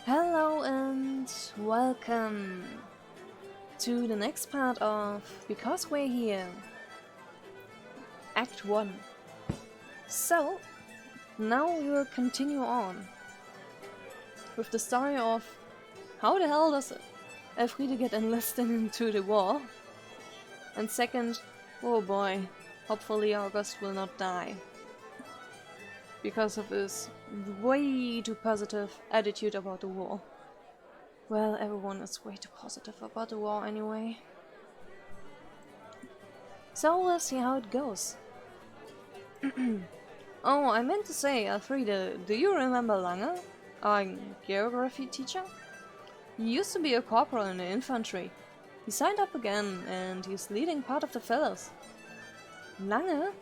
Hello and welcome to the next part of Because We're Here, Act 1. So, now we will continue on with the story of how the hell does Elfriede get enlisted into the war? And second, oh boy, hopefully August will not die because of his way too positive attitude about the war. Well, everyone is way too positive about the war anyway. So we'll see how it goes. Oh, I meant to say, Elfriede, do you remember Lange? Our geography teacher? He used to be a corporal in the infantry. He signed up again, and he's leading part of the fellows. Lange?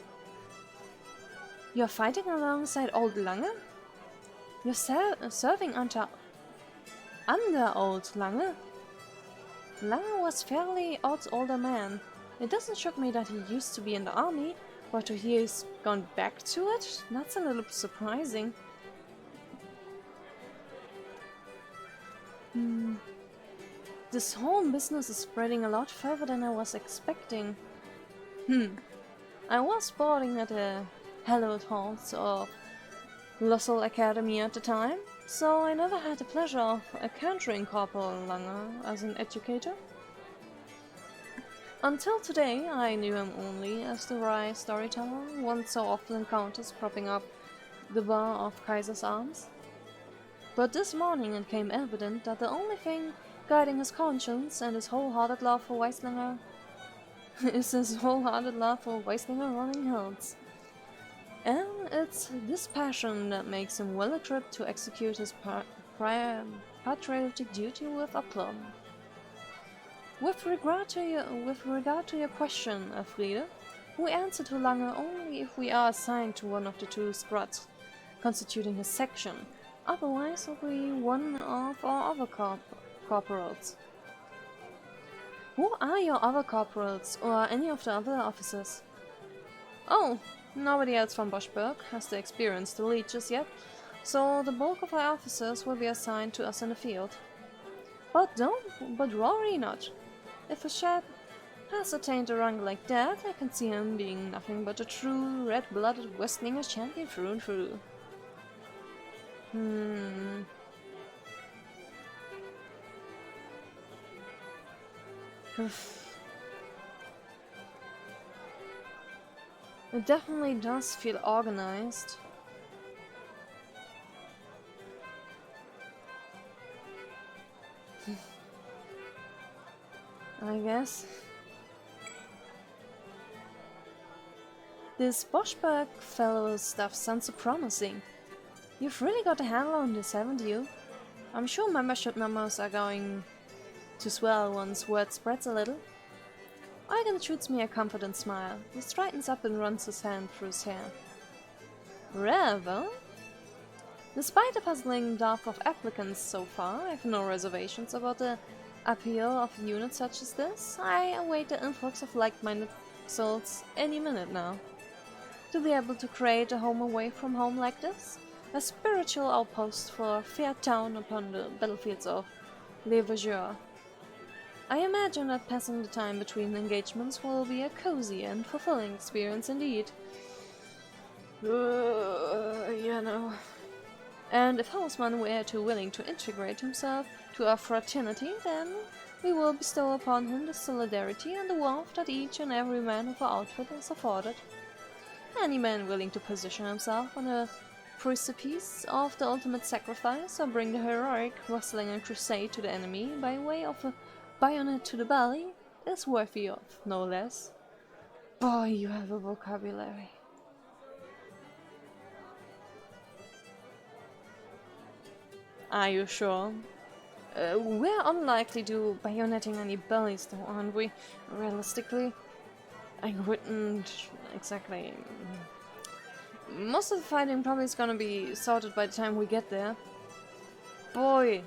You're fighting alongside old Lange? You're serving under old Lange? Lange was fairly Odd's older man. It doesn't shock me that he used to be in the army, but to hear he's gone back to it? That's a little surprising. This whole business is spreading a lot further than I was expecting. I was boarding at the hallowed halls of Lussel Academy at the time, so I never had the pleasure of encountering Corporal Lange as an educator. Until today, I knew him only as the wry storyteller one so often encounters propping up the bar of Kaiser's Arms. But this morning it became evident that the only thing guiding his conscience and his wholehearted love for Weislinger is his wholehearted love for Weislinger running hills. And it's this passion that makes him well equipped to execute his prior patriotic duty with aplomb. With regard to your question, Elfriede, we answer to Lange only if we are assigned to one of the two squads constituting his section. Otherwise, we'll be one of our other corporals. Who are your other corporals, or any of the other officers? Oh, nobody else from Boschberg has the experience to lead just yet, so the bulk of our officers will be assigned to us in the field. But worry not. If a chap has attained a rank like that, I can see him being nothing but a true red-blooded Westlinger champion through and through. It definitely does feel organized. I guess. This Boschberg fellow stuff sounds so promising. You've really got a handle on this, haven't you? I'm sure membership numbers are going to swell once word spreads a little. Eugen shoots me a confident smile. He straightens up and runs his hand through his hair. Rather. Despite the puzzling dearth of applicants so far, I have no reservations about the appeal of a unit such as this. I await the influx of like-minded souls any minute now. To be able to create a home away from home like this, a spiritual outpost for a fair town upon the battlefields of Le Vageur. I imagine that passing the time between engagements will be a cozy and fulfilling experience indeed. You know. And if Hausmann were too willing to integrate himself to our fraternity, then we will bestow upon him the solidarity and the warmth that each and every man of our outfit is afforded. Any man willing to position himself on a precipice of the ultimate sacrifice or bring the heroic Wesleyan crusade to the enemy by way of a bayonet to the belly is worthy of, no less. Boy, you have a vocabulary. Are you sure? We're unlikely to bayoneting any bellies though, aren't we? Realistically? I wouldn't exactly. Most of the fighting probably is gonna be sorted by the time we get there. Boy!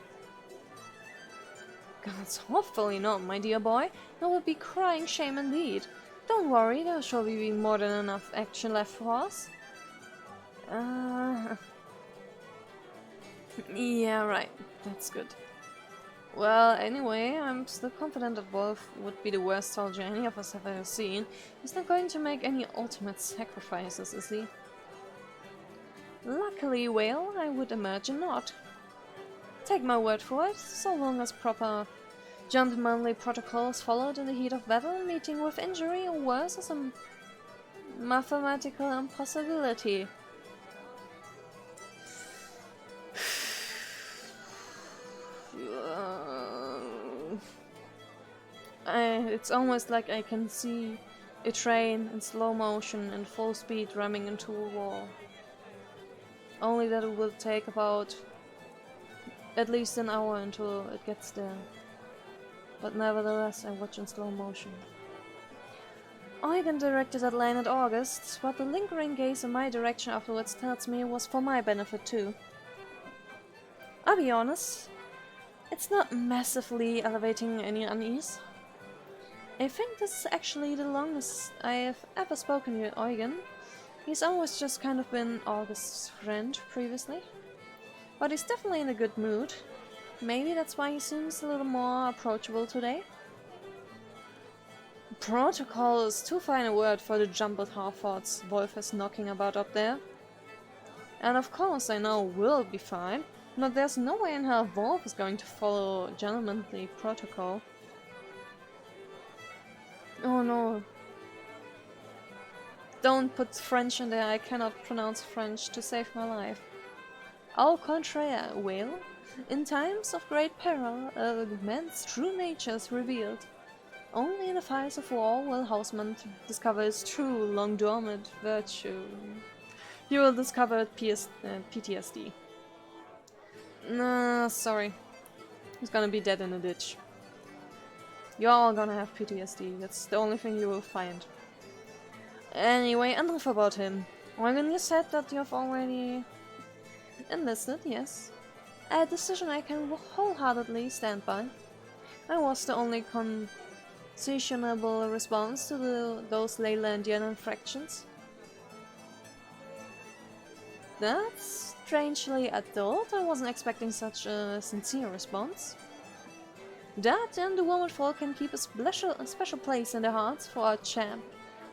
Gods, hopefully not, my dear boy. That would be crying shame indeed. Don't worry, there'll surely be more than enough action left for us. Yeah, right. That's good. Well, anyway, I'm still confident that Wolf would be the worst soldier any of us have ever seen. He's not going to make any ultimate sacrifices, is he? Luckily, well, I would imagine not. Take my word for it, so long as proper gentlemanly protocol is followed in the heat of battle, meeting with injury or worse is a mathematical impossibility. It's almost like I can see a train in slow motion and full speed ramming into a wall. Only that it will take about at least an hour until it gets there. But nevertheless, I watch in slow motion. Eugen directed that line at August, but the lingering gaze in my direction afterwards tells me it was for my benefit too. I'll be honest, it's not massively elevating any unease. I think this is actually the longest I have ever spoken to Eugen. He's always just kind of been August's friend previously. But he's definitely in a good mood. Maybe that's why he seems a little more approachable today. Protocol is too fine a word for the jumbled half-thoughts Wolf is knocking about up there. And of course I know we'll be fine, but there's no way in hell Wolf is going to follow gentlemanly protocol. Oh no. Don't put French in there, I cannot pronounce French to save my life. Au contraire, well, in times of great peril, a man's true nature is revealed. Only in the fires of war will Hausmann discover his true, long-dormant virtue. He will discover PTSD. Nah, sorry. He's gonna be dead in a ditch. You're all gonna have PTSD, that's the only thing you will find. Anyway, enough about him. Eugen, you said that you have already enlisted, yes. A decision I can wholeheartedly stand by. I was the only concessionable response to those Leylandian infractions. That's strangely adult. I wasn't expecting such a sincere response. That and the womanfolk can keep a special place in their hearts for a champ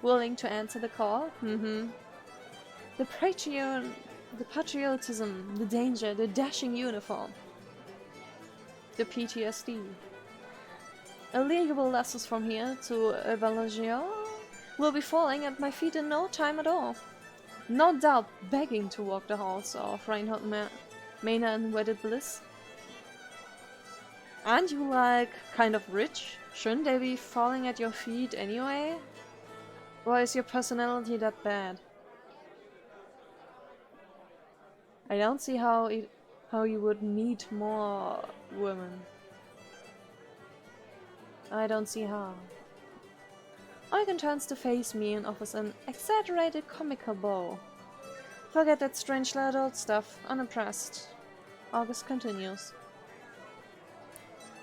willing to answer the call. The patriotism, the danger, the dashing uniform. The PTSD. Illegal lessons from here to Evaluation will be falling at my feet in no time at all. No doubt begging to walk the halls of Reinhold Maynard in wedded bliss. Aren't you, like, kind of rich? Shouldn't they be falling at your feet anyway? Or is your personality that bad? I don't see how you would need more women. I don't see how. Eugen turns to face me and offers an exaggerated comical bow. Forget that strange adult stuff, unimpressed. August continues.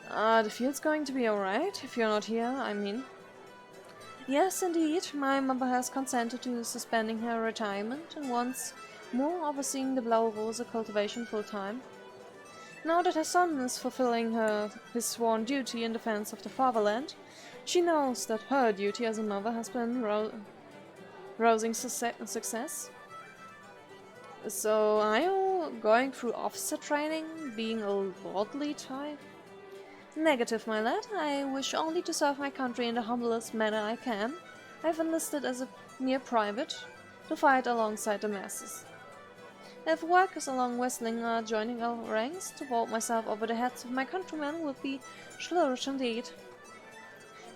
The field's going to be alright, if you're not here, I mean. Yes, indeed, my mother has consented to suspending her retirement and wants more overseeing the Blaurose cultivation full-time. Now that her son is fulfilling his sworn duty in defense of the fatherland, she knows that her duty as a mother has been rousing success. So, are you going through officer training, being a lordly type? Negative, my lad. I wish only to serve my country in the humblest manner I can. I've enlisted as a mere private, to fight alongside the masses. If workers along Westling are joining our ranks, to vault myself over the heads of my countrymen would be flourish indeed.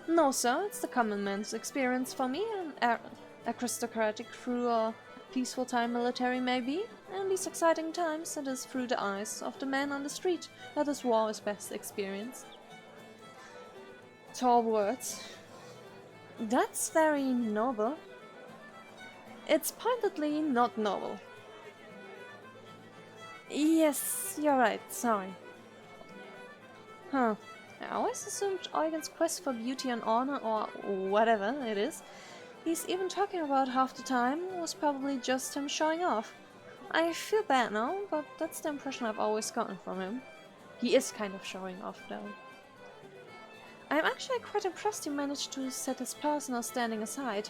No, sir, it's the common man's experience for me, and aristocratic through a peaceful time military may be. In these exciting times, it is through the eyes of the man on the street that this war is best experienced. Tall words. That's very noble. It's pointedly not noble. Yes, you're right, sorry. Huh. I always assumed Eugen's quest for beauty and honor, or whatever it is, he's even talking about half the time, was probably just him showing off. I feel bad now, but that's the impression I've always gotten from him. He is kind of showing off, though. I'm actually quite impressed he managed to set his personal standing aside.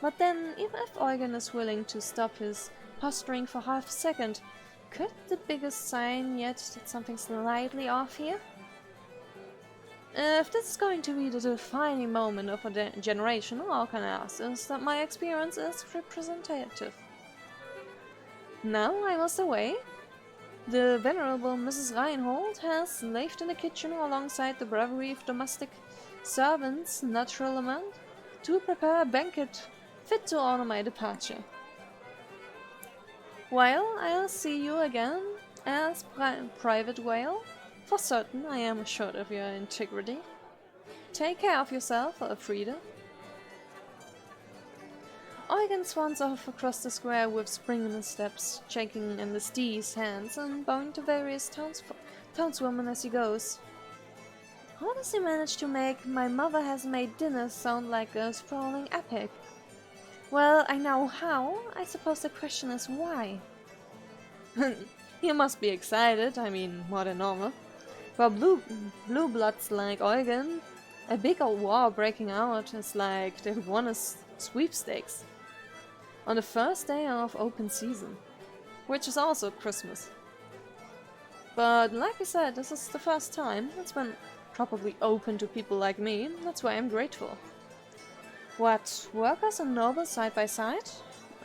But then, even if Eugen is willing to stop his posturing for half a second, could the biggest sign yet that something's slightly off here? If this is going to be the defining moment of a generation, all I can ask is that my experience is representative. Now I must away. The venerable Mrs. Reinhold has slaved in the kitchen alongside the bravery of domestic servants, natural amount, to prepare a banquet fit to honor my departure. Well, I'll see you again as Private Whale. For certain, I am assured of your integrity. Take care of yourself, Elfrida. Eugen swans off across the square with spring steps, shaking in the stee's hands and bowing to various townswomen as he goes. How does he manage to make "My mother has made dinner" sound like a sprawling epic? Well, I know how. I suppose the question is why. You must be excited, I mean, more than normal. For blue bloods like Eugen, a big old war breaking out is like they've won a sweepstakes. On the first day of open season, which is also Christmas. But like I said, this is the first time. It's been probably open to people like me, that's why I'm grateful. What, workers and nobles side by side?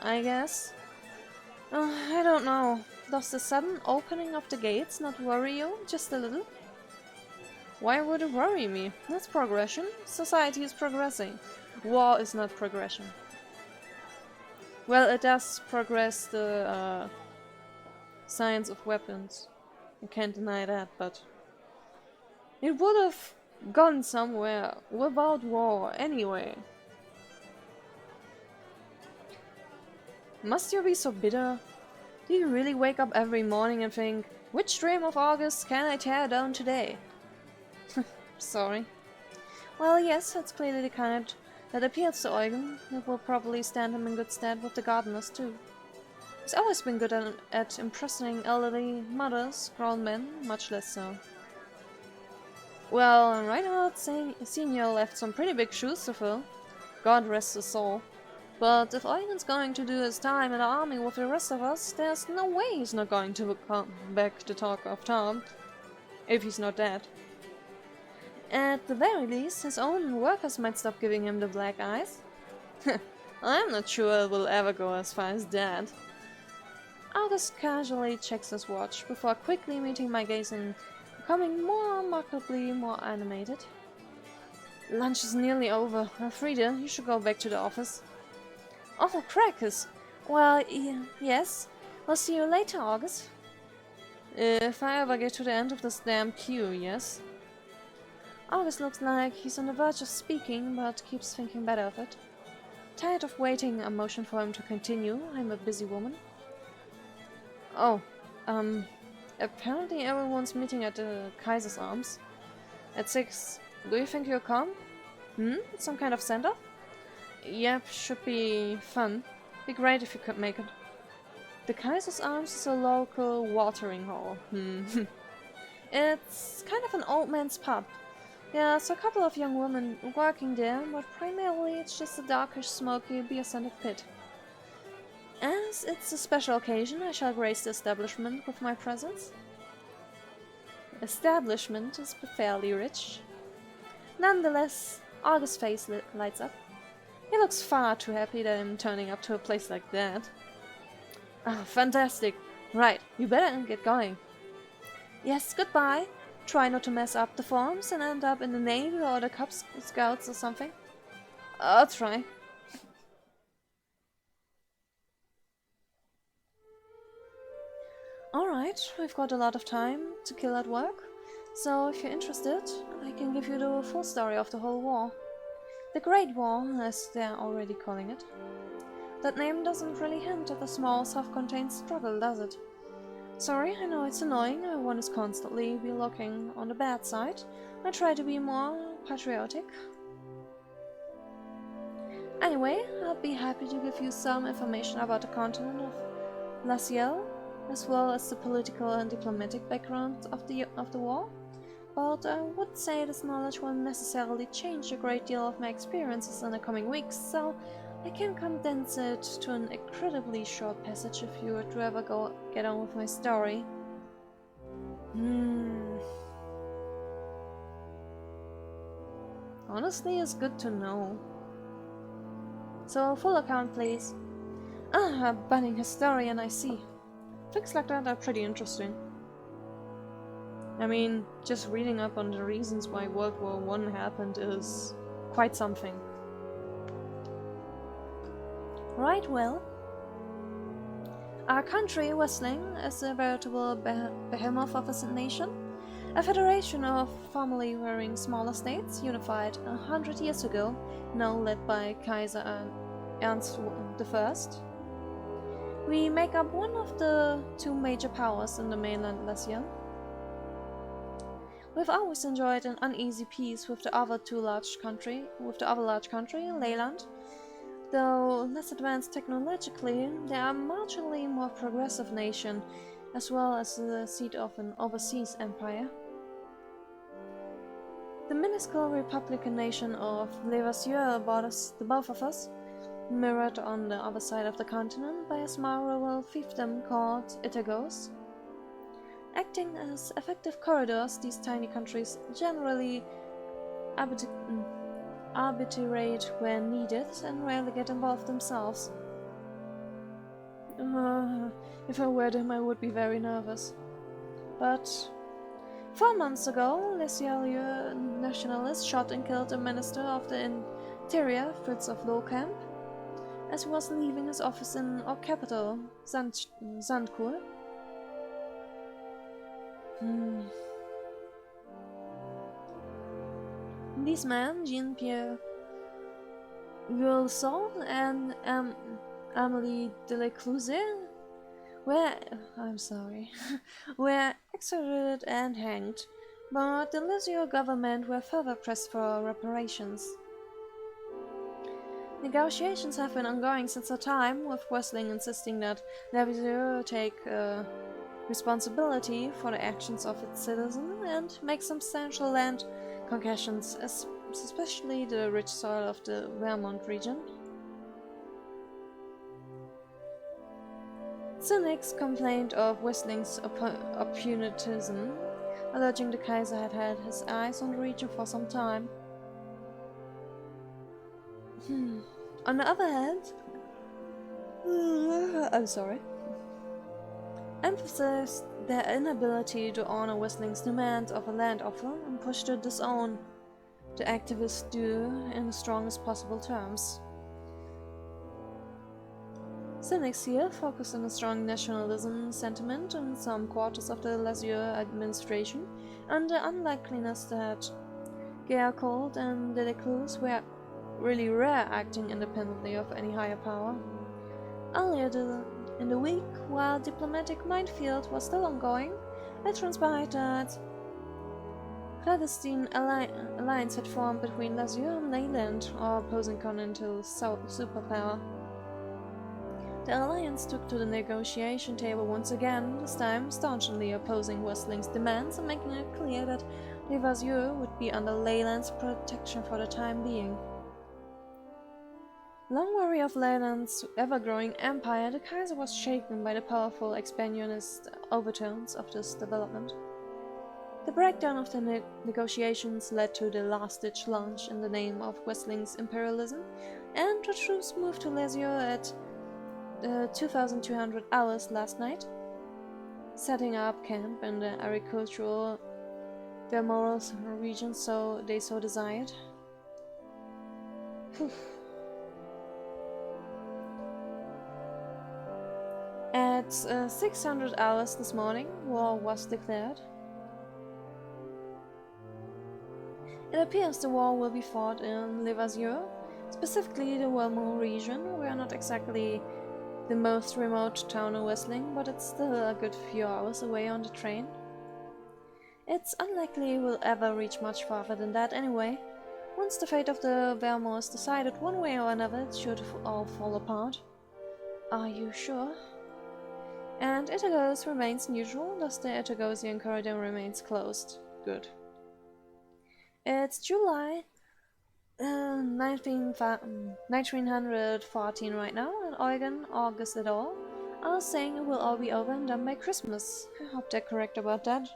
I guess. I don't know. Does the sudden opening of the gates not worry you, just a little? Why would it worry me? That's progression. Society is progressing. War is not progression. Well, it does progress the science of weapons. You can't deny that, but it would have gone somewhere without war anyway. Must you be so bitter? Do you really wake up every morning and think, which dream of August can I tear down today? Sorry. Well, yes, that's clearly the kind that appeals to Eugen. It will probably stand him in good stead with the gardeners too. He's always been good at impressing elderly mothers, grown men, much less so. Well, Reinhard Senior left some pretty big shoes to fill. God rest his soul. But if Eugen's going to do his time in the army with the rest of us, there's no way he's not going to come back to talk of town. If he's not dead. At the very least, his own workers might stop giving him the black eyes. I'm not sure it will ever go as far as that. August casually checks his watch before quickly meeting my gaze and becoming markedly more animated. Lunch is nearly over. Elfrida, you should go back to the office. Oh, the crackers! Well, yes. We'll see you later, August. If I ever get to the end of this damn queue, yes? August looks like he's on the verge of speaking, but keeps thinking better of it. Tired of waiting, I motion for him to continue. I'm a busy woman. Oh, apparently everyone's meeting at the Kaiser's Arms. At 6. Do you think you'll come? Some kind of send-off? Yep, should be fun. Be great if you could make it. The Kaiser's Arms is a local watering hole. It's kind of an old man's pub. Yeah, so a couple of young women working there, but primarily it's just a darkish, smoky, beer-scented pit. As it's a special occasion, I shall grace the establishment with my presence. Establishment is fairly rich. Nonetheless, August's face lights up. He looks far too happy that I'm turning up to a place like that. Ah, fantastic. Right, you better get going. Yes, goodbye. Try not to mess up the forms and end up in the Navy or the Cub Scouts or something. I'll try. Alright, we've got a lot of time to kill at work, so if you're interested, I can give you the full story of the whole war. The Great War, as they're already calling it. That name doesn't really hint at a small, self-contained struggle, does it? Sorry, I know it's annoying, one is constantly be looking on the bad side. I try to be more patriotic. Anyway, I'll be happy to give you some information about the continent of Lazial, as well as the political and diplomatic background of the war. But I would say this knowledge won't necessarily change a great deal of my experiences in the coming weeks, so I can condense it to an incredibly short passage if you would rather get on with my story. Honestly, it's good to know. So, full account, please. A budding historian, I see. Things like that are pretty interesting. I mean, just reading up on the reasons why World War I happened is quite something. Right, well. Our country, Westling, is a veritable behemoth of a nation. A federation of formerly warring smaller states, unified 100 years ago, now led by Kaiser Ernst I. We make up one of the two major powers in the mainland Lazial. We've always enjoyed an uneasy peace with the other large country, Leyland. Though less advanced technologically, they are a marginally more progressive nation, as well as the seat of an overseas empire. The minuscule republican nation of Levasseur borders the both of us, mirrored on the other side of the continent by a small rural fiefdom called Itagos. Acting as effective corridors, these tiny countries generally arbitrate where needed and rarely get involved themselves. If I were them, I would be very nervous. But 4 months ago, Lazial nationalists shot and killed the Minister of the Interior, Fritz of Lohkamp, as he was leaving his office in our capital, Zandkohl. These men, Jean-Pierre Wilson and Amélie Delecluze, were executed and hanged, but the Lazial government were further pressed for reparations. Negotiations have been ongoing since the time, with Westling insisting that Lazial take responsibility for the actions of its citizens and make substantial land concessions, especially the rich soil of the Vermont region. Cynics complained of Westling's opportunism, alleging the Kaiser had had his eyes on the region for some time. On the other hand, emphasized their inability to honor Westling's demand of a land offer and pushed to disown the activists do in the strongest possible terms. Cynics here focused on a strong nationalism sentiment in some quarters of the Lazial administration, and the unlikeliness that Gercold and Delecluze were really rare, acting independently of any higher power. Earlier in the week, while diplomatic minefield was still ongoing, it transpired that clandestine alliance had formed between Lazial and Leyland, our opposing continental superpower. The alliance took to the negotiation table once again, this time staunchly opposing Westling's demands and making it clear that Levasseur would be under Leyland's protection for the time being. Long weary of Leyland's ever-growing empire, the Kaiser was shaken by the powerful expansionist overtones of this development. The breakdown of the negotiations led to the last-ditch launch in the name of Westling's imperialism, and the troops moved to Lazial at 2,200 hours last night, setting up camp in the agricultural Vermoros region so they so desired. At 600 hours this morning, war was declared. It appears the war will be fought in Levasseur, specifically the Vermont region. We are not exactly the most remote town in Westling, but it's still a good few hours away on the train. It's unlikely we'll ever reach much farther than that anyway. Once the fate of the Vermont is decided one way or another, it should all fall apart. Are you sure? And Itagos remains neutral, thus the Itagosian corridor remains closed. Good. It's July 1914 right now, and Eugen, August et al. Are saying it will all be over and done by Christmas. I hope they're correct about that.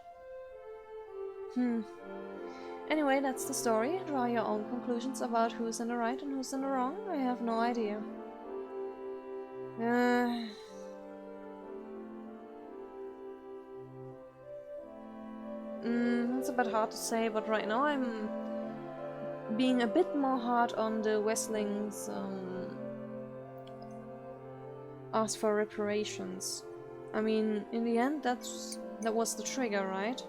Anyway, that's the story. Draw your own conclusions about who's in the right and who's in the wrong. I have no idea. It's a bit hard to say, but right now I'm being a bit more hard on the Weslings ask for reparations. I mean, in the end, that was the trigger, right?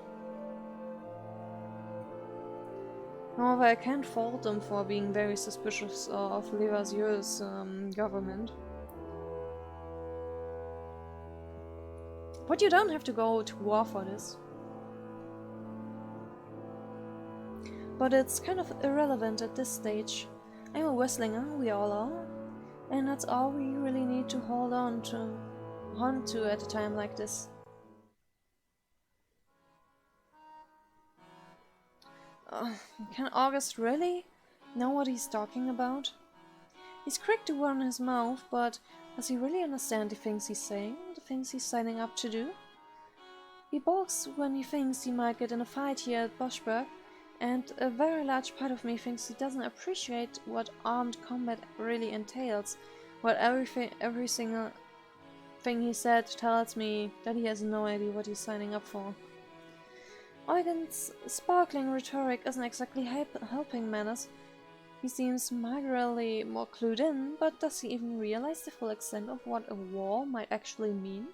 However, I can't fault them for being very suspicious of Levasieur's government. But you don't have to go to war for this. But it's kind of irrelevant at this stage. I'm a Weslinger, we all are. And that's all we really need to hold on to at a time like this. Can August really know what he's talking about? He's quick to run his mouth, but does he really understand the things he's saying, the things he's signing up to do? He balks when he thinks he might get in a fight here at Boschberg, and a very large part of me thinks he doesn't appreciate what armed combat really entails, while every single thing he said tells me that he has no idea what he's signing up for. Eugen's sparkling rhetoric isn't exactly helping matters. He seems marginally more clued in, but does he even realize the full extent of what a war might actually mean?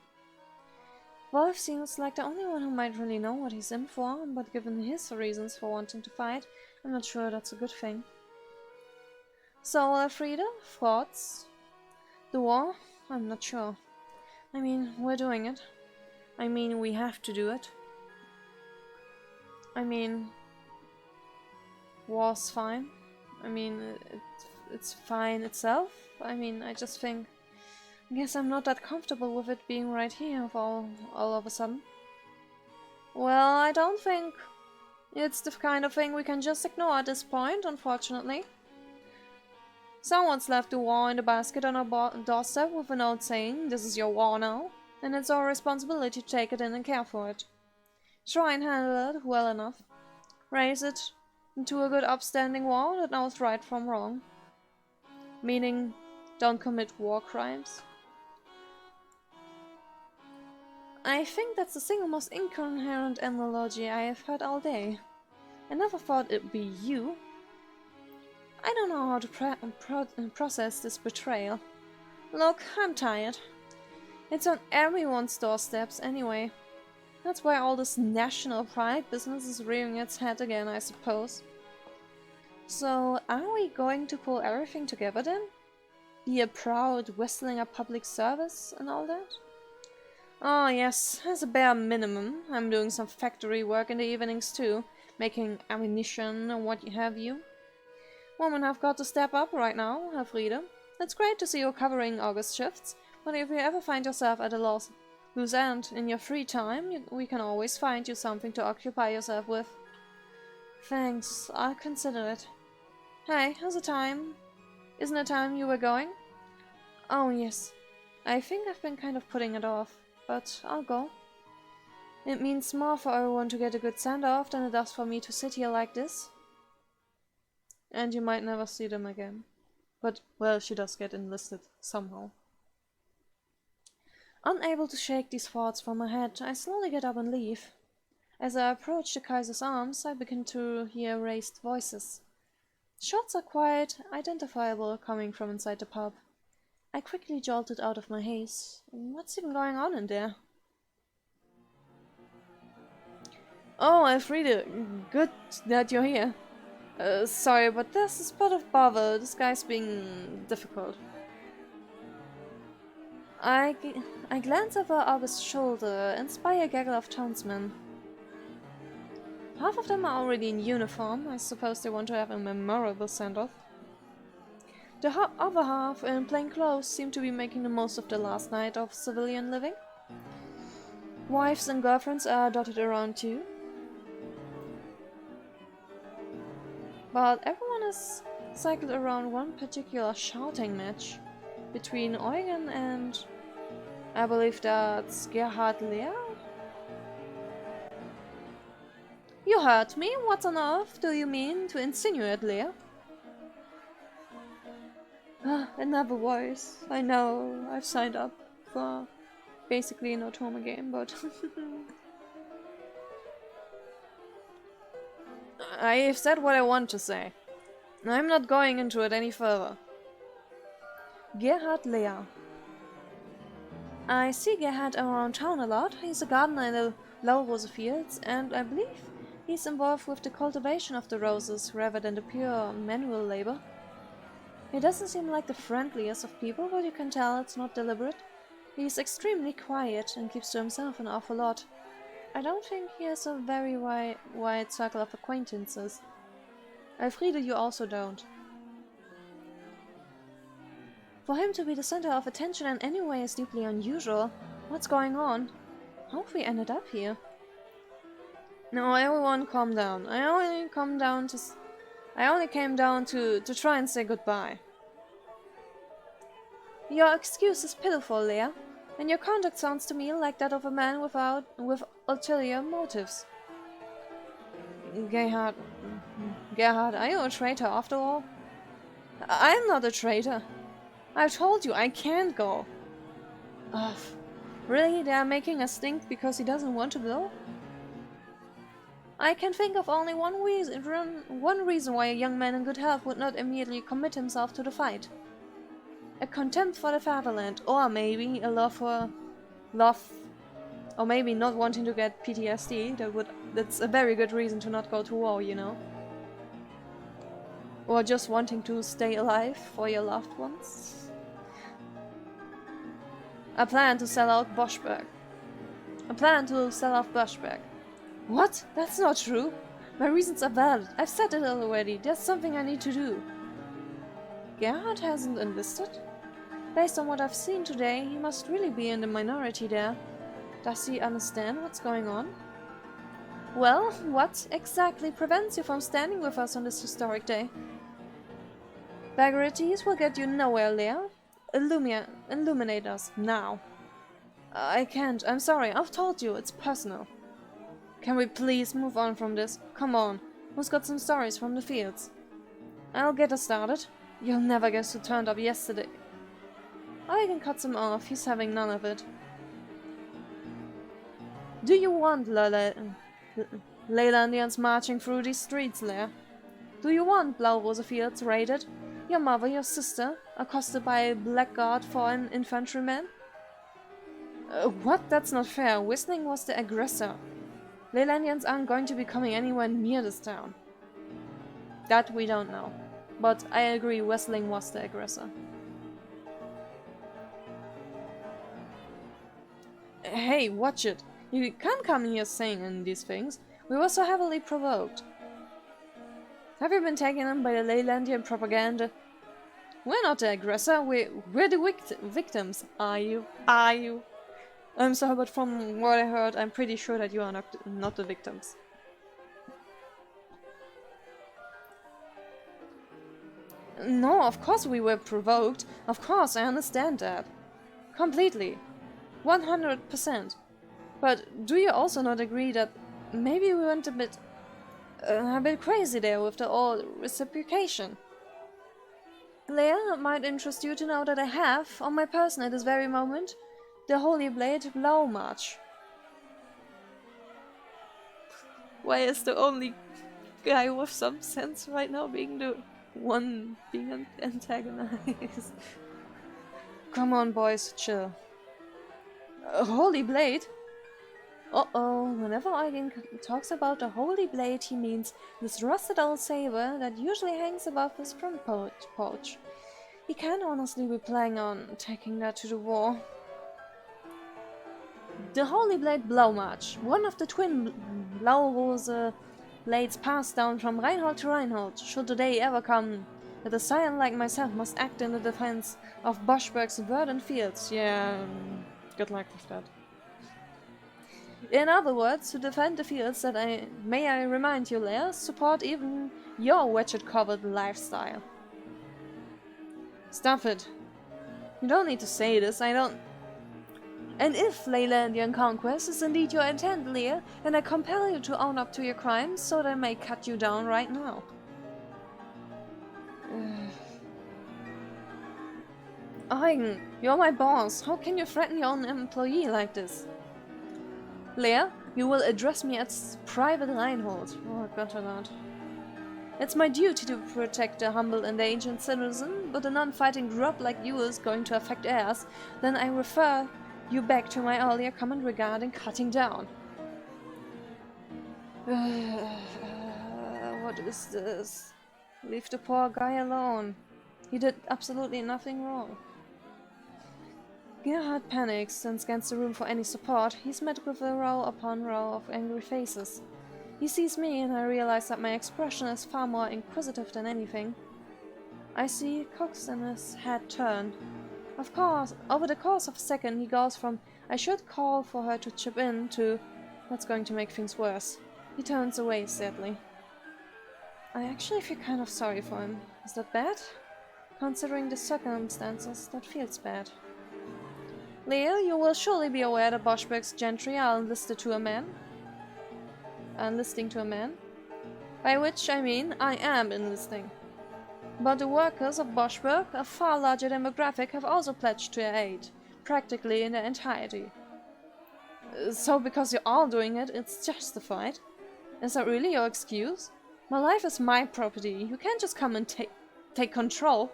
Wolf seems like the only one who might really know what he's in for, but given his reasons for wanting to fight, I'm not sure that's a good thing. So, Elfriede, thoughts? The war? I'm not sure. I mean, we're doing it. I mean, we have to do it. I mean, war's fine. I mean, it's fine itself. I mean, I just think... I guess I'm not that comfortable with it being right here all of a sudden. Well, I don't think it's the kind of thing we can just ignore at this point, unfortunately. Someone's left the war in the basket on our doorstep with a note saying, "This is your war now," and it's our responsibility to take it in and care for it. Try and handle it well enough. Raise it into a good upstanding war that knows right from wrong. Meaning, don't commit war crimes. I think that's the single most incoherent analogy I have heard all day. I never thought it'd be you. I don't know how to process this betrayal. Look, I'm tired. It's on everyone's doorsteps anyway. That's why all this national pride business is rearing its head again, I suppose. So, are we going to pull everything together then? Be a proud Westlinger public service and all that? Oh yes, as a bare minimum. I'm doing some factory work in the evenings too, making ammunition and what have you. Women have got to step up right now, Elfriede. It's great to see you covering August shifts, but if you ever find yourself at a loose end in your free time, we can always find you something to occupy yourself with. Thanks, I'll consider it. Hey, how's the time? Isn't it time you were going? Oh yes, I think I've been kind of putting it off, but I'll go. It means more for everyone to get a good send-off than it does for me to sit here like this. And you might never see them again. But, well, she does get enlisted somehow. Unable to shake these thoughts from my head, I slowly get up and leave. As I approach the Kaiser's arms, I begin to hear raised voices. Shots are quite identifiable coming from inside the pub. I quickly jolted out of my haze. What's even going on in there? Oh, Elfriede, good that you're here. Sorry, but there's a spot of bother. This guy's being difficult. I glance over August's shoulder and spy a gaggle of townsmen. Half of them are already in uniform. I suppose they want to have a memorable send-off. The other half, in plain clothes, seem to be making the most of the last night of civilian living. Wives and girlfriends are dotted around too. But everyone is cycled around one particular shouting match between Eugen and I believe that's Gerhard Lehr? You heard me? What on earth do you mean to insinuate, Lehr? Another voice. I know, I've signed up for basically an Otome game, but I've said what I want to say. I'm not going into it any further. Gerhard Lehr. I see Gerhard around town a lot. He's a gardener in the Low Rose fields, and I believe he's involved with the cultivation of the roses rather than the pure manual labor. He doesn't seem like the friendliest of people, but you can tell it's not deliberate. He's extremely quiet and keeps to himself an awful lot. I don't think he has a very wide circle of acquaintances. Elfriede, you also don't. For him to be the center of attention in any way is deeply unusual. What's going on? How have we ended up here? No, everyone calm down. I only came down to try and say goodbye. Your excuse is pitiful, Leah, and your conduct sounds to me like that of a man with ulterior motives. Gerhard, are you a traitor after all? I'm not a traitor. I've told you I can't go. Ugh. Really? They are making us think because he doesn't want to go? I can think of only one reason why a young man in good health would not immediately commit himself to the fight. A contempt for the fatherland, or maybe a love, or maybe not wanting to get PTSD. That's a very good reason to not go to war, you know. Or just wanting to stay alive for your loved ones. A plan to sell out Boschberg. What? That's not true. My reasons are valid. I've said it already. There's something I need to do. Gerhard hasn't enlisted? Based on what I've seen today, he must really be in the minority there. Does he understand what's going on? Well, what exactly prevents you from standing with us on this historic day? Vagaries will get you nowhere, Leah. Illuminate us, now. I can't, I'm sorry, I've told you, it's personal. Can we please move on from this? Come on, who's got some stories from the fields? I'll get us started. You'll never guess who turned up yesterday. I can cut him off, he's having none of it. Do you want Leylandians marching through these streets, Leah? Do you want Blaurose fields raided? Your mother, your sister, accosted by a blackguard foreign infantryman? What? That's not fair. Whistling was the aggressor. Leylandians aren't going to be coming anywhere near this town. That we don't know. But I agree, Whistling was the aggressor. Hey, watch it. You can't come here saying these things. We were so heavily provoked. Have you been taken in by the Leylandian propaganda? We're not the aggressor, we're the victims. Are you? I'm sorry, but from what I heard, I'm pretty sure that you are not the victims. No, of course we were provoked. Of course, I understand that. Completely. 100%. But do you also not agree that maybe we went a bit crazy there with the old reciprocation? Leah, it might interest you to know that I have, on my person at this very moment, the Holy Blade Blau March. Why is the only guy with some sense right now being the one being antagonized? Come on, boys, chill. A Holy Blade? Uh-oh, whenever Eugen talks about the Holy Blade, he means this rusted old saber that usually hangs above his front porch. He can't honestly be planning on taking that to the war. The Holy Blade Blaumarch, one of the twin Blaurose blades passed down from Reinhold to Reinhold, should the day ever come that a scion like myself must act in the defense of Boschberg's verdant fields. Yeah, good luck with that. In other words, to defend the fields that may I remind you, Leia, support even your widget-covered lifestyle. Stop it. You don't need to say this, I don't... And if Leylandian conquest is indeed your intent, Leia, then I compel you to own up to your crimes so that I may cut you down right now. Eugen, you're my boss. How can you threaten your own employee like this? Leia, you will address me as Private Reinhold. Oh god, oh god. It's my duty to protect a humble endangered citizen, but a non-fighting drop like you is going to affect heirs. Then I refer you back to my earlier comment regarding cutting down. What is this? Leave the poor guy alone. He did absolutely nothing wrong. Gerhard panics and scans the room for any support. He's met with a row upon row of angry faces. He sees me and I realize that my expression is far more inquisitive than anything. I see cogs in his head turn. Of course, over the course of a second he goes from I should call for her to chip in to that's going to make things worse. He turns away sadly. I actually feel kind of sorry for him. Is that bad? Considering the circumstances, that feels bad. Leia, you will surely be aware that Boschberg's gentry are enlisted to a man. Enlisting to a man. By which I mean I am enlisting. But the workers of Boschberg, a far larger demographic, have also pledged to your aid, practically in their entirety. So because you're all doing it, it's justified? Is that really your excuse? My life is my property. You can't just come and take control.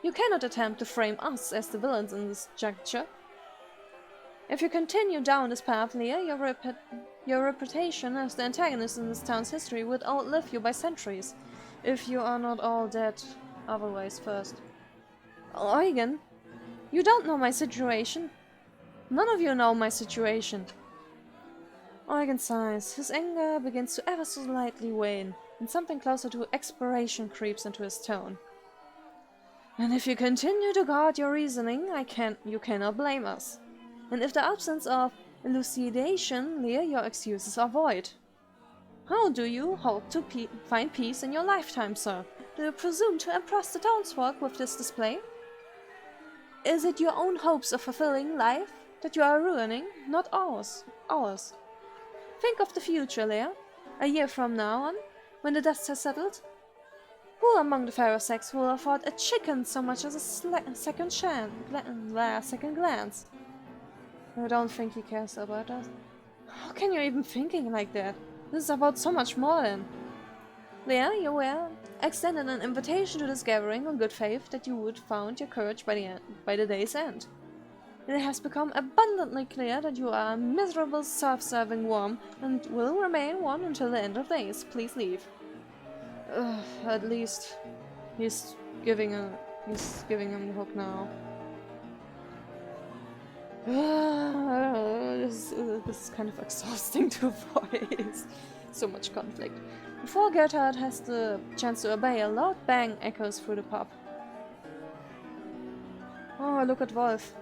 You cannot attempt to frame us as the villains in this juncture. If you continue down this path, Leia, your reputation as the antagonist in this town's history would outlive you by centuries, if you are not all dead otherwise first. Eugen, you don't know my situation. None of you know my situation. Eugen sighs. His anger begins to ever so slightly wane, and something closer to expiration creeps into his tone. And if you continue to guard your reasoning, you cannot blame us. And if the absence of elucidation, Leia, your excuses are void. How do you hope to find peace in your lifetime, sir? Do you presume to impress the townsfolk with this display? Is it your own hopes of fulfilling life that you are ruining, not ours? Think of the future, Leia. A year from now on, when the dust has settled. Who among the fairer sex will afford a chicken so much as a second glance? I don't think he cares about us. How can you even thinking like that? This is about so much more than... Leia, you were extended an invitation to this gathering on good faith that you would found your courage by the day's end. It has become abundantly clear that you are a miserable self-serving worm and will remain one until the end of days. Please leave. At least he's giving him the hook now. This is kind of exhausting to voice. So much conflict. Before Gerhard has the chance to obey, a loud bang echoes through the pub. Oh, look at Wolf.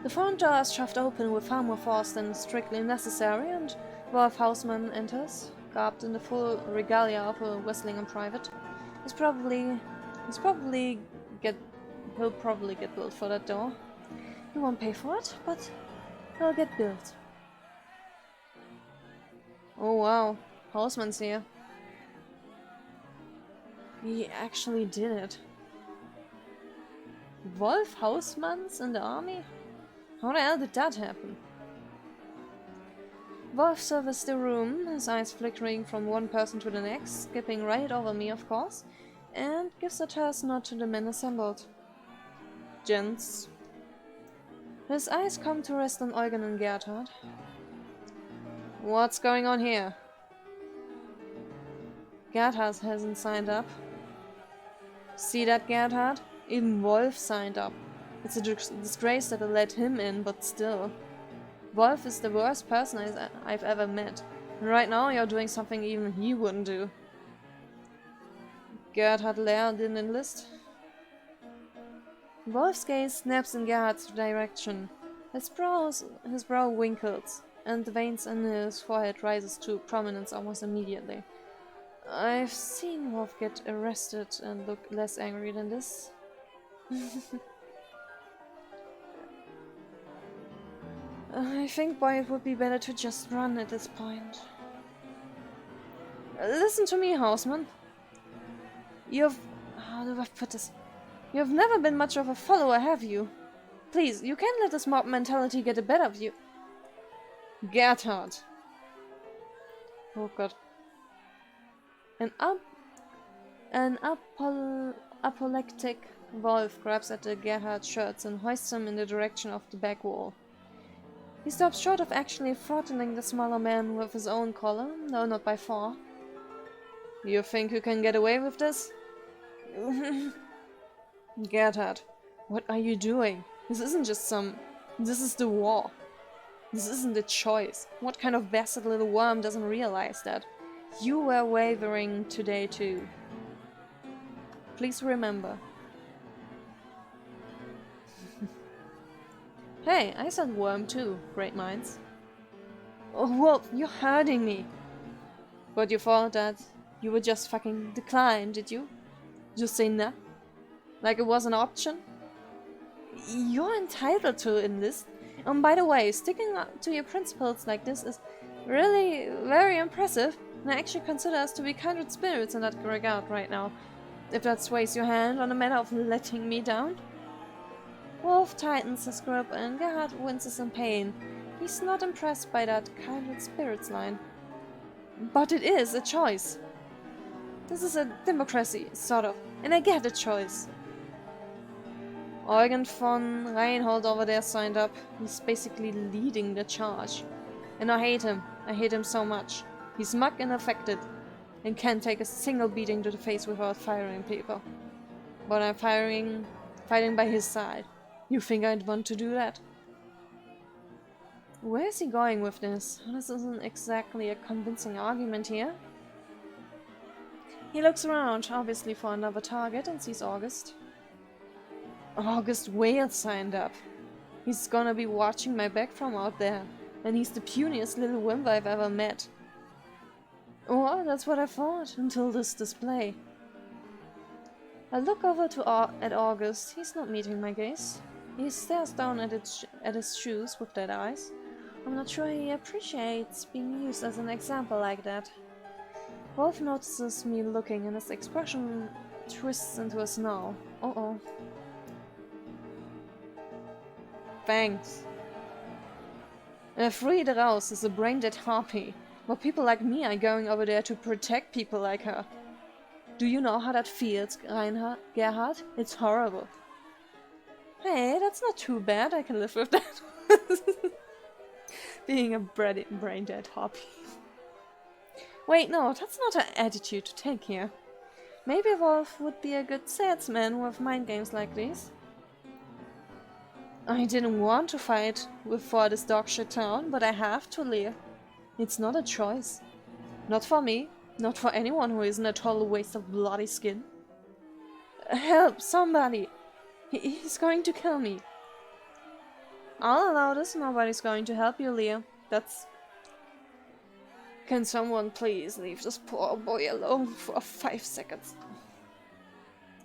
The front door is shoved open with far more force than is strictly necessary, and Wolf Hausmann enters, garbed in the full regalia of a Wesleyan private. He'll probably get billed for that door. He won't pay for it, but he'll get billed. Oh wow, Hausmann's here. He actually did it. Wolf Hausmann's in the army? How the hell did that happen? Wolf surveys the room, his eyes flickering from one person to the next, skipping right over me of course, and gives a terse nod to the men assembled. Gents. His eyes come to rest on Eugen and Gerhard. What's going on here? Gerhard hasn't signed up. See that, Gerhard? Even Wolf signed up. It's a disgrace that I let him in, but still. Wolf is the worst person I've ever met. And right now you're doing something even he wouldn't do. Gerhard Lehr didn't enlist. Wolf's gaze snaps in Gerhard's direction. His brow winkles, and the veins in his forehead rises to prominence almost immediately. I've seen Wolf get arrested and look less angry than this. I think, boy, it would be better to just run at this point. Listen to me, Houseman. How do I put this? You've never been much of a follower, have you? Please, you can't let this mob mentality get the better of you. Gerhard. Oh god. An apoplectic Wolf grabs at the Gerhard shirts and hoists him in the direction of the back wall. He stops short of actually throttling the smaller man with his own collar, though not by far. You think you can get away with this? Gerhard, what are you doing? This isn't just some... This is the war. This isn't a choice. What kind of bastard little worm doesn't realize that? You were wavering today too. Please remember. Hey, I said worm too, great minds. Oh, Wolf, you're hurting me. But you thought that you would just fucking decline, did you? Just say nah? Like it was an option? You're entitled to enlist. And by the way, sticking up to your principles like this is really very impressive, and I actually consider us to be kindred spirits in that regard right now. If that sways your hand on the matter of letting me down. Wolf tightens his grip and Gerhard winces in pain. He's not impressed by that kindred spirits line. But it is a choice. This is a democracy, sort of, and I get a choice. Eugen von Reinhold over there signed up. He's basically leading the charge. And I hate him. I hate him so much. He's smug and affected, and can't take a single beating to the face without firing people. But I'm fighting by his side. You think I'd want to do that? Where is he going with this? This isn't exactly a convincing argument here. He looks around, obviously for another target, and sees August. August Whale signed up. He's gonna be watching my back from out there, and he's the puniest little wimp I've ever met. Well, that's what I thought, until this display. I look over at August. He's not meeting my gaze. He stares down at his shoes with dead eyes. I'm not sure he appreciates being used as an example like that. Wolf notices me looking, and his expression twists into a snarl. Uh-oh. Thanks. Friede Raus is a brain-dead harpy, but people like me are going over there to protect people like her. Do you know how that feels, Gerhard? It's horrible. Hey, that's not too bad, I can live with that. Being a brain-dead harpy. Wait, no, that's not an attitude to take here. Maybe Wolf would be a good salesman with mind games like these. I didn't want to fight for this dogshit town, but I have to, Leah. It's not a choice. Not for me, not for anyone who isn't a total waste of bloody skin. Help, somebody! He's going to kill me. I'll allow this, nobody's going to help you, Leah. That's... Can someone please leave this poor boy alone for 5 seconds?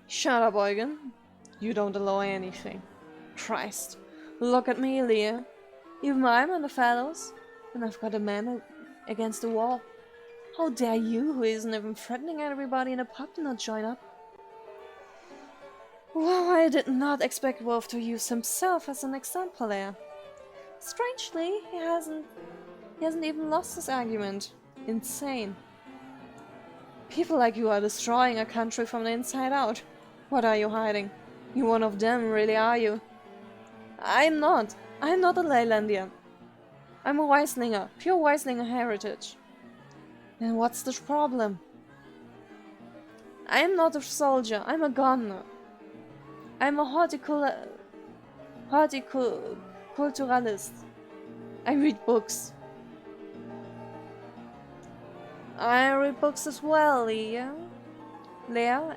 Shut up, Eugen. You don't allow anything. Christ. Look at me, Leah. Even I'm in the fellows, and I've got a man against the wall. How dare you, who isn't even threatening everybody in the pub, to not join up? Well, I did not expect Wolf to use himself as an example there. Strangely, he hasn't even lost his argument. Insane. People like you are destroying a country from the inside out. What are you hiding? You're one of them, really, are you? I'm not. I'm not a Leylandian. I'm a Weislinger, pure Weislinger heritage. Then what's the problem? I'm not a soldier, I'm a gunner. I'm a horticulturalist. I read books. I read books as well, Leah,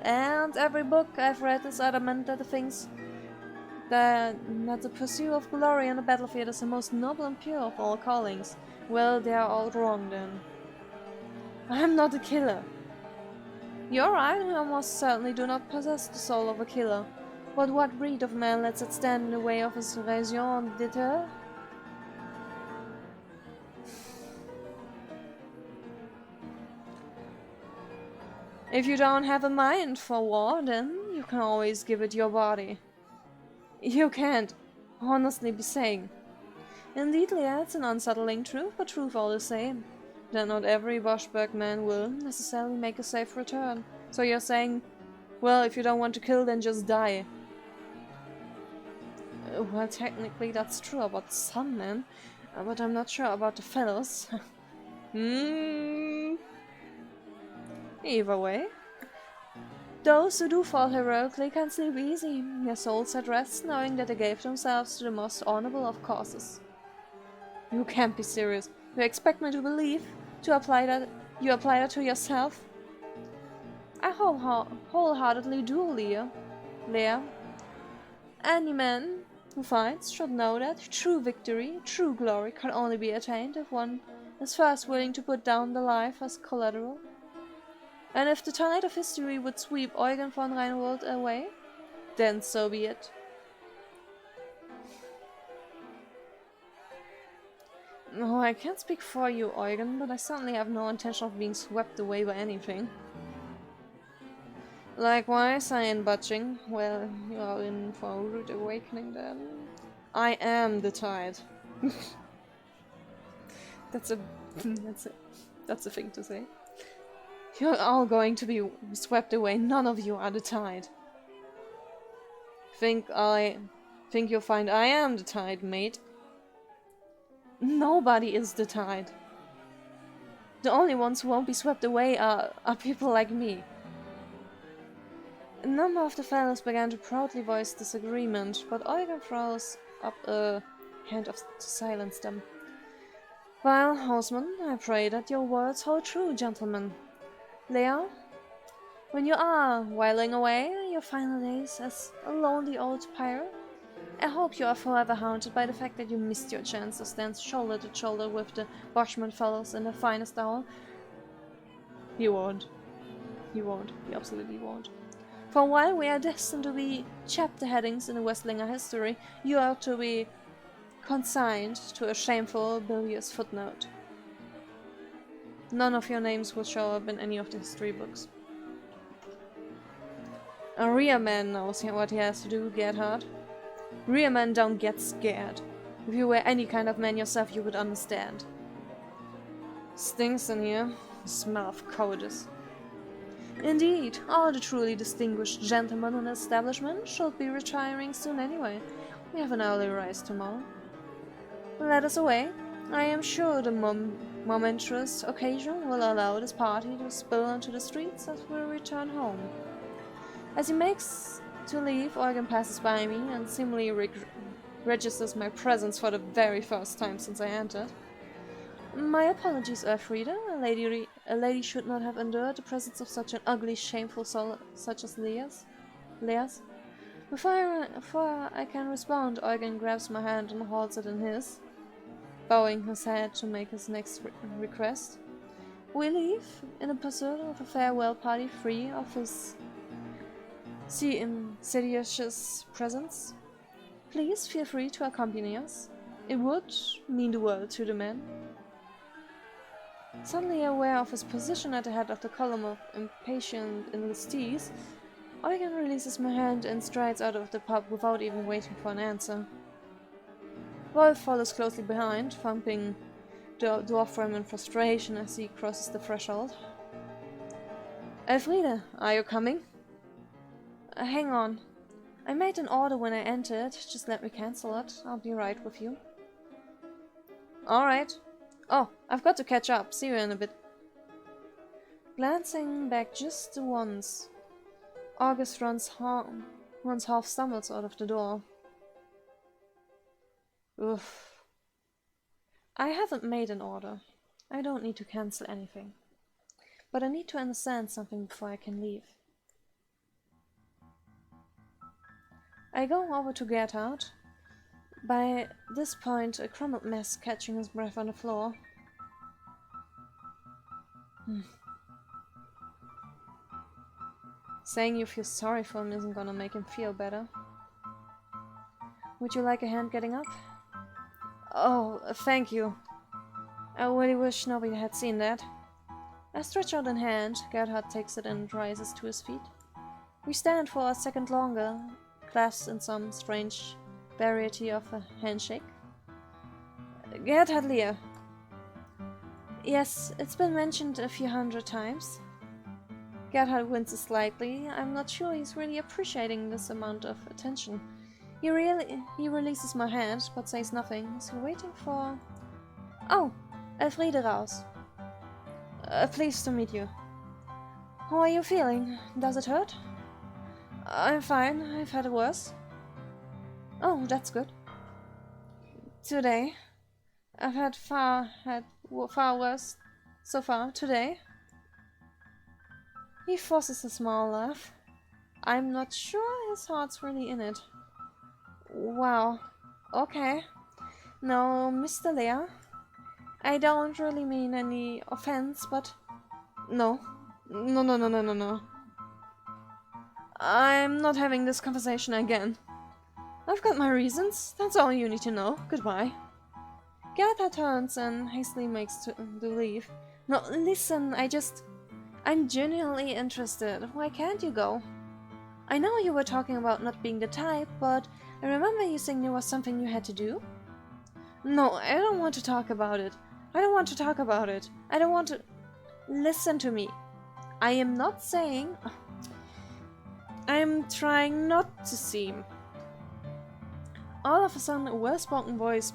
and every book I've read is adamant that the things that the pursuit of glory on the battlefield is the most noble and pure of all callings. Well, they are all wrong then. I'm not a killer. You're right, I almost certainly do not possess the soul of a killer. But what breed of man lets it stand in the way of his raison d'etre? If you don't have a mind for war, then you can always give it your body. You can't honestly be saying. Indeed, Leah, it's an unsettling truth, but truth all the same. That not every Boschberg man will necessarily make a safe return. So you're saying, well, if you don't want to kill, then just die. Well, technically that's true about some men, but I'm not sure about the fellows. Either way. Those who do fall heroically can sleep easy, their souls at rest, knowing that they gave themselves to the most honorable of causes. You can't be serious. You expect me to believe? You apply that to yourself? I wholeheartedly do, Leah. Any man who fights should know that true victory, true glory, can only be attained if one is first willing to put down the life as collateral. And if the tide of history would sweep Eugen von Reinwald away, then so be it. No, I can't speak for you, Eugen, but I certainly have no intention of being swept away by anything. Likewise, I ain't budging. Well, you are in for a rude awakening then. I am the tide. that's a thing to say. You're all going to be swept away. None of you are the tide. Think you'll find I am the tide, mate. Nobody is the tide. The only ones who won't be swept away are people like me. A number of the fellows began to proudly voice disagreement, but Eugen throws up a hand to silence them. Well, Hausmann, I pray that your words hold true, gentlemen. Leah, when you are whiling away your final days as a lonely old pirate, I hope you are forever haunted by the fact that you missed your chance to stand shoulder to shoulder with the Boschman fellows in the finest hour. You won't. You won't. You absolutely won't. For while we are destined to be chapter headings in the Westlinger history, you are to be consigned to a shameful, bilious footnote. None of your names will show up in any of the history books. A real man knows what he has to do, Gerhard. Real men don't get scared. If you were any kind of man yourself, you would understand. Stinks in here. The smell of cowardice. Indeed, all the truly distinguished gentlemen in the establishment should be retiring soon anyway. We have an early rise tomorrow. Let us away. I am sure the momentous occasion will allow this party to spill onto the streets as we return home. As he makes to leave, Eugen passes by me and seemingly registers my presence for the very first time since I entered. My apologies, Elfriede. A lady should not have endured the presence of such an ugly, shameful soul such as Leah's. Before I can respond, Eugen grabs my hand and holds it in his, bowing his head to make his next request. We leave in the pursuit of a farewell party free of his insidious presence. Please feel free to accompany us. It would mean the world to the man. Suddenly aware of his position at the head of the column of impatient enlistees, Eugen releases my hand and strides out of the pub without even waiting for an answer. Wolf follows closely behind, thumping the door frame in frustration as he crosses the threshold. Elfriede, are you coming? Hang on. I made an order when I entered. Just let me cancel it. I'll be right with you. Alright. Oh, I've got to catch up. See you in a bit. Glancing back just once, August half stumbles out of the door. Oof. I haven't made an order. I don't need to cancel anything. But I need to understand something before I can leave. I go over to Gerhard. By this point, a crumpled mess, catching his breath on the floor. Saying you feel sorry for him isn't gonna make him feel better. Would you like a hand getting up? Oh, thank you. I really wish nobody had seen that. I stretch out a hand. Gerhard takes it and rises to his feet. We stand for a second longer, clasped in some strange variety of a handshake. Gerhard Lear. Yes, it's been mentioned a few hundred times. Gerhard winces slightly. I'm not sure he's really appreciating this amount of attention. He releases my hand, but says nothing. Is he waiting for... Oh, Elfriede Raus. Pleased to meet you. How are you feeling? Does it hurt? I'm fine. I've had worse. Oh, that's good. Today. I've had far worse so far. Today. He forces a small laugh. I'm not sure his heart's really in it. Wow. Okay. No, Mr. Lear. I don't really mean any offense, but... No. No. I'm not having this conversation again. I've got my reasons. That's all you need to know. Goodbye. Gerda turns and hastily makes to leave. No, listen, I'm genuinely interested. Why can't you go? I know you were talking about not being the type, but I remember you saying there was something you had to do. No, I don't want to talk about it. I don't want to... Listen to me. I am not saying... I'm trying not to seem... All of a sudden, a well-spoken voice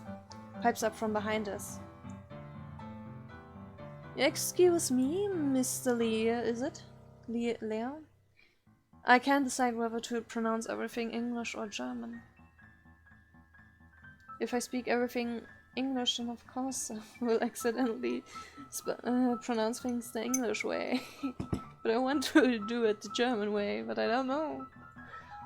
pipes up from behind us. Excuse me, Mr. Lear, is it? Lear? I can't decide whether to pronounce everything English or German. If I speak everything English, then of course I will accidentally pronounce things the English way. But I want to do it the German way, but I don't know.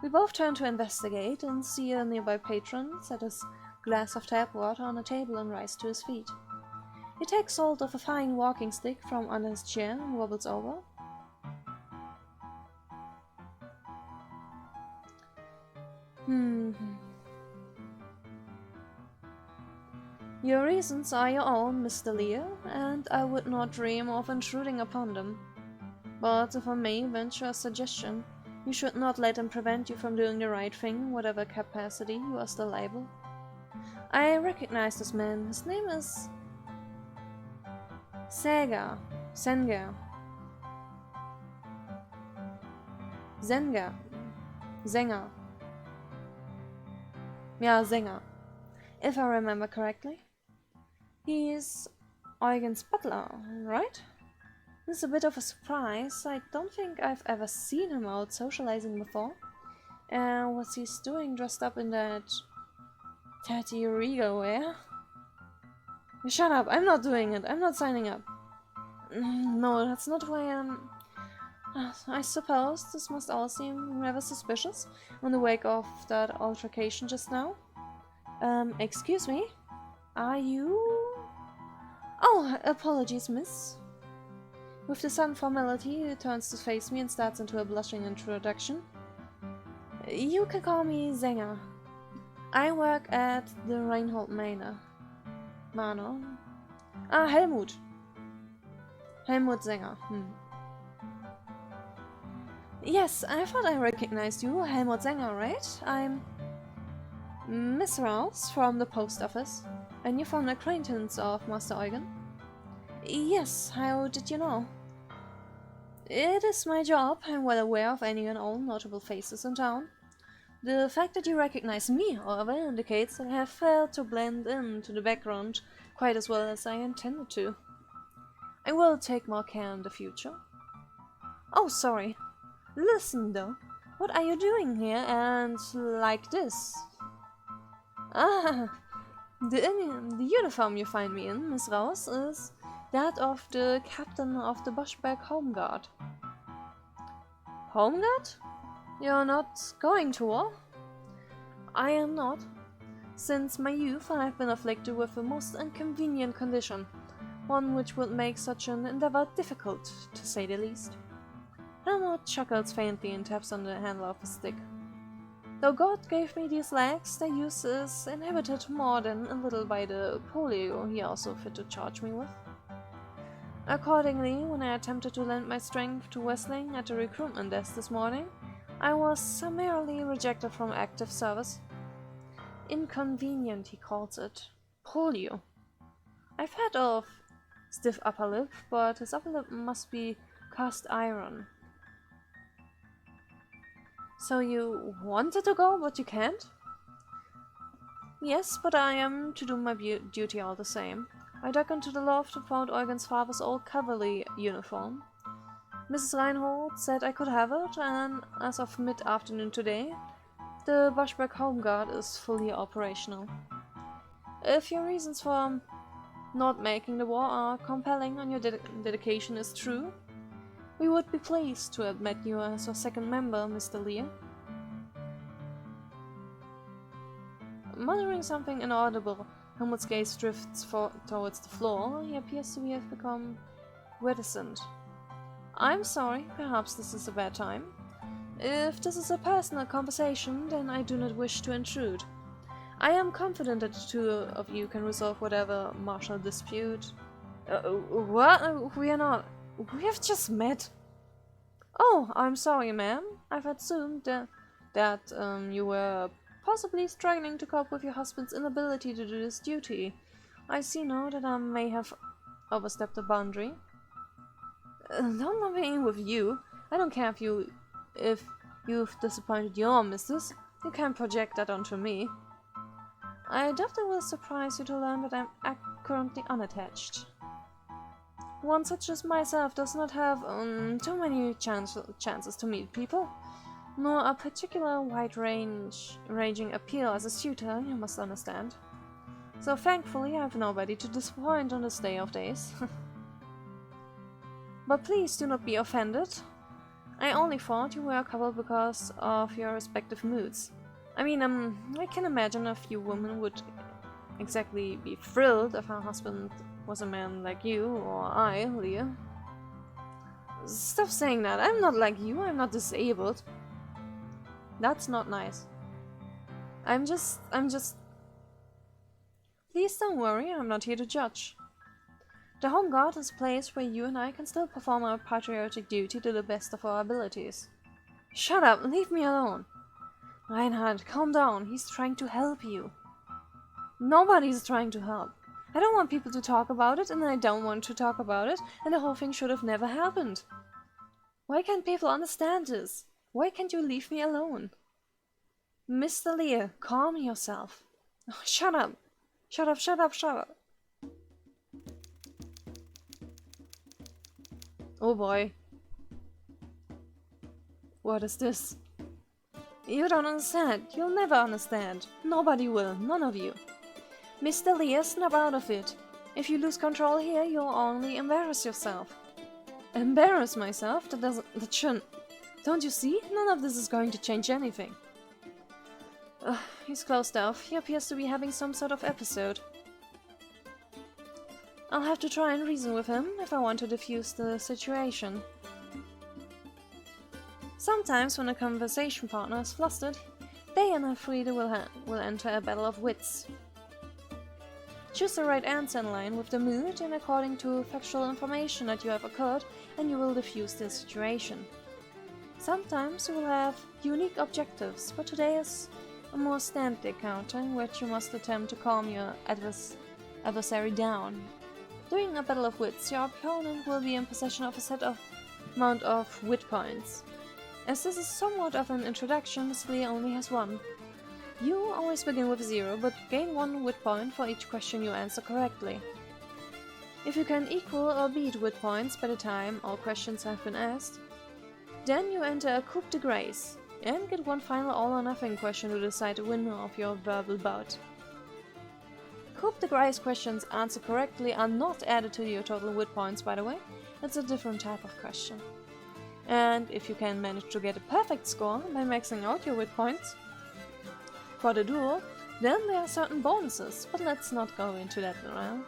We both turn to investigate and see a nearby patron set his glass of tap water on a table and rise to his feet. He takes hold of a fine walking stick from under his chair and wobbles over. Your reasons are your own, Mr. Lear, and I would not dream of intruding upon them. But if I may venture a suggestion, you should not let them prevent you from doing the right thing, whatever capacity you are still able. I recognize this man. His name is... Sänger. Yeah, Sänger. If I remember correctly. He's Eugen's butler, right? This is a bit of a surprise. I don't think I've ever seen him out socializing before. And what's he doing dressed up in that tatty regal wear? Shut up, I'm not doing it. I'm not signing up. No, that's not why I'm... I suppose this must all seem rather suspicious in the wake of that altercation just now. Excuse me? Are you... Oh, apologies, miss. With the sudden formality, he turns to face me and starts into a blushing introduction. You can call me Sänger. I work at the Reinhold Manor. Helmut. Helmut Sänger. Yes, I thought I recognized you, Helmut Sänger, right? I'm... Miss Rouse from the post office. A newfound acquaintance of Master Eugen. Yes, how did you know? It is my job. I'm well aware of any and all notable faces in town. The fact that you recognize me, however, indicates that I have failed to blend into the background quite as well as I intended to. I will take more care in the future. Oh, sorry. Listen, though. What are you doing here and like this? Ah, the uniform you find me in, Miss Raus, is that of the captain of the Boschberg Home Guard. Home Guard? You're not going to war? I am not. Since my youth I have been afflicted with a most inconvenient condition, one which would make such an endeavor difficult, to say the least. Helmut chuckles faintly and taps on the handle of his stick. Though God gave me these legs, their use is inhibited more than a little by the polio he also fit to charge me with. Accordingly, when I attempted to lend my strength to wrestling at the recruitment desk this morning, I was summarily rejected from active service. Inconvenient, he calls it. Polio. I've heard of stiff upper lip, but his upper lip must be cast iron. So you wanted to go, but you can't? Yes, but I am to do my duty all the same. I dug into the loft and found Eugen's father's old cavalry uniform. Mrs. Reinhold said I could have it, and as of mid-afternoon today, the Bushbuck Home Guard is fully operational. If your reasons for not making the war are compelling and your dedication is true, we would be pleased to admit you as our second member, Mr. Lear. Muttering something inaudible, Helmut's gaze drifts towards the floor. He appears to have become reticent. I'm sorry, perhaps this is a bad time. If this is a personal conversation, then I do not wish to intrude. I am confident that the two of you can resolve whatever martial dispute. What? We are not. We have just met. Oh, I'm sorry, ma'am. I've assumed that you were possibly struggling to cope with your husband's inability to do this duty. I see now that I may have overstepped a boundary. Don't lump me in with you. I don't care if you've disappointed your missus. You can't project that onto me. I doubt it will surprise you to learn that I'm currently unattached. One such as myself does not have too many chances to meet people, nor a particular wide-ranging appeal as a suitor, you must understand. So thankfully I have nobody to disappoint on this day of days. But please do not be offended. I only thought you were a couple because of your respective moods. I mean, I can imagine a few women would exactly be thrilled if her husband was a man like you, or I, Leah. Stop saying that. I'm not like you. I'm not disabled. That's not nice. I'm just... Please don't worry, I'm not here to judge. The Home Guard is a place where you and I can still perform our patriotic duty to the best of our abilities. Shut up, leave me alone. Reinhard, calm down, he's trying to help you. Nobody's trying to help. I don't want people to talk about it, and I don't want to talk about it, and the whole thing should have never happened. Why can't people understand this? Why can't you leave me alone? Mr. Lear, calm yourself. Oh, shut up. Shut up, shut up, shut up. Oh boy. What is this? You don't understand. You'll never understand. Nobody will. None of you. Mr. Lear, snap out of it. If you lose control here, you'll only embarrass yourself. Embarrass myself? That shouldn't... Don't you see? None of this is going to change anything. He's closed off. He appears to be having some sort of episode. I'll have to try and reason with him if I want to defuse the situation. Sometimes when a conversation partner is flustered, they and Elfriede will enter a battle of wits. Choose the right answer in line with the mood and according to factual information that you have occurred, and you will defuse the situation. Sometimes you will have unique objectives, but today is a more standard encounter in which you must attempt to calm your adversary down. During a battle of wits, your opponent will be in possession of a set amount of wit points. As this is somewhat of an introduction, Miss Lear only has one. You always begin with 0, but gain 1 wit point for each question you answer correctly. If you can equal or beat wit points by the time all questions have been asked, then you enter a coup de grace, and get one final all-or-nothing question to decide the winner of your verbal bout. Coup de grace questions answered correctly are not added to your total wit points, by the way. It's a different type of question. And if you can manage to get a perfect score by maxing out your wit points, for the duel, then there are certain bonuses, but let's not go into that now.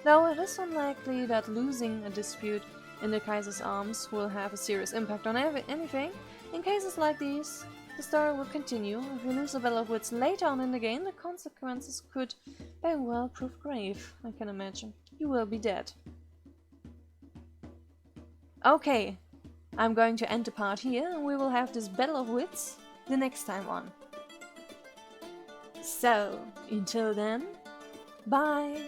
Though it is unlikely that losing a dispute in the Kaiser's arms will have a serious impact on anything, in cases like these, the story will continue. If we lose a battle of wits later on in the game, the consequences could very well prove grave, I can imagine. You will be dead. Okay, I'm going to end the part here, and we will have this battle of wits the next time on. So, until then, bye!